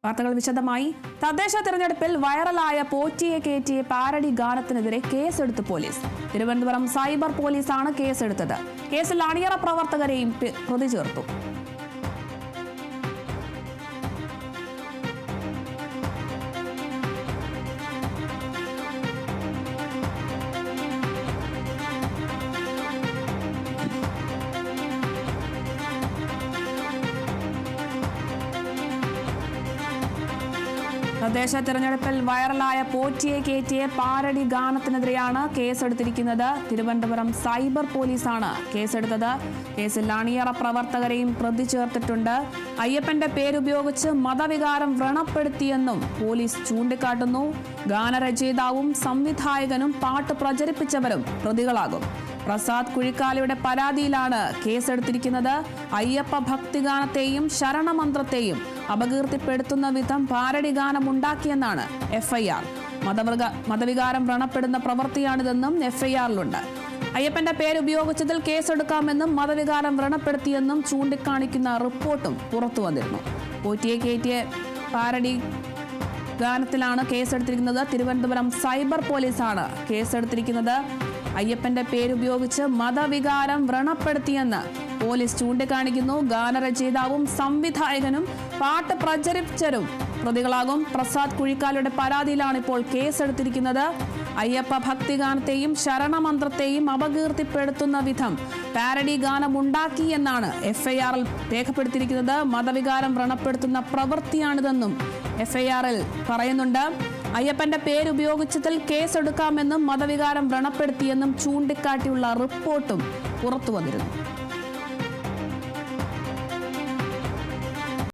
വാർത്തകൾ വിശദമായി. തദ്ദേശ തെരഞ്ഞെടുപ്പിൽ വൈറലായ പോറ്റിയെ കേറ്റിയെ പാരഡി ഗാനത്തിനെതിരെ കേസെടുത്ത് പോലീസ്. തിരുവനന്തപുരം സൈബർ പോലീസാണ് കേസെടുത്തത്. കേസിൽ അണിയറ പ്രവർത്തകരെയും പ്രതി ചേർത്തു. തദ്ദേശ തെരഞ്ഞെടുപ്പിൽ വൈറലായ പോറ്റിയെ കേറ്റിയെ പാരഡി ഗാനത്തിനെതിരെയാണ് കേസെടുത്തിരിക്കുന്നത്. തിരുവനന്തപുരം സൈബർ പോലീസാണ് കേസെടുത്തത്. കേസിൽ അണിയറ പ്രവർത്തകരെയും പ്രതി ചേർത്തിട്ടുണ്ട്. അയ്യപ്പന്റെ പേരുപയോഗിച്ച് മതവികാരം വ്രണപ്പെടുത്തിയെന്നും പോലീസ് ചൂണ്ടിക്കാട്ടുന്നു. ഗാനരചയിതാവും സംവിധായകനും പാട്ട് പ്രചരിപ്പിച്ചവരും പ്രതികളാകും. പ്രസാദ് കുഴിക്കാലയുടെ പരാതിയിലാണ് കേസെടുത്തിരിക്കുന്നത്. അയ്യപ്പ ഭക്തിഗാനത്തെയും ശരണമന്ത്രത്തെയും അപകീർത്തിപ്പെടുത്തുന്ന വിധം പാരഡി ഗാനം ഉണ്ടാക്കിയെന്നാണ് എഫ്ഐആർ. മതവികാരം വ്രണപ്പെടുന്ന പ്രവൃത്തിയാണിതെന്നും എഫ്ഐആറിലുണ്ട്. അയ്യപ്പന്റെ പേരുപയോഗിച്ചതിൽ കേസെടുക്കാമെന്നും മതവികാരം വ്രണപ്പെടുത്തിയെന്നും ചൂണ്ടിക്കാണിക്കുന്ന റിപ്പോർട്ടും പുറത്തുവന്നിരുന്നു. പോറ്റിയെ കേറ്റിയെ പാരഡി ഗാനത്തിലാണ് കേസെടുത്തിരിക്കുന്നത്. തിരുവനന്തപുരം സൈബർ പോലീസാണ് കേസെടുത്തിരിക്കുന്നത്. അയ്യപ്പന്റെ പേരുപയോഗിച്ച് മതവികാരം വ്രണപ്പെടുത്തിയെന്ന് പോലീസ് ചൂണ്ടിക്കാണിക്കുന്നു. ഗാനരചയിതാവും സംവിധായകനും പാട്ട് പ്രചരിപ്പിച്ചവരും പ്രതികളാകും. പ്രസാദ് കുഴിക്കാലയുടെ പരാതിയിലാണ് ഇപ്പോൾ കേസെടുത്തിരിക്കുന്നത്. അയ്യപ്പ ഭക്തിഗാനത്തെയും ശരണമന്ത്രത്തെയും അപകീർത്തിപ്പെടുത്തുന്ന വിധം പാരഡി ഗാനം ഉണ്ടാക്കി എന്നാണ് എഫ്ഐആറിൽ രേഖപ്പെടുത്തിയിരിക്കുന്നത്. മതവികാരം വ്രണപ്പെടുത്തുന്ന പ്രവൃത്തിയാണിതെന്നും എഫ്ഐആറിൽ പറയുന്നുണ്ട്. അയ്യപ്പന്റെ പേരുപയോഗിച്ചതിൽ കേസെടുക്കാമെന്നും മതവികാരം വ്രണപ്പെടുത്തിയെന്നും ചൂണ്ടിക്കാട്ടിയുള്ള റിപ്പോർട്ടും പുറത്തുവന്നിരുന്നു.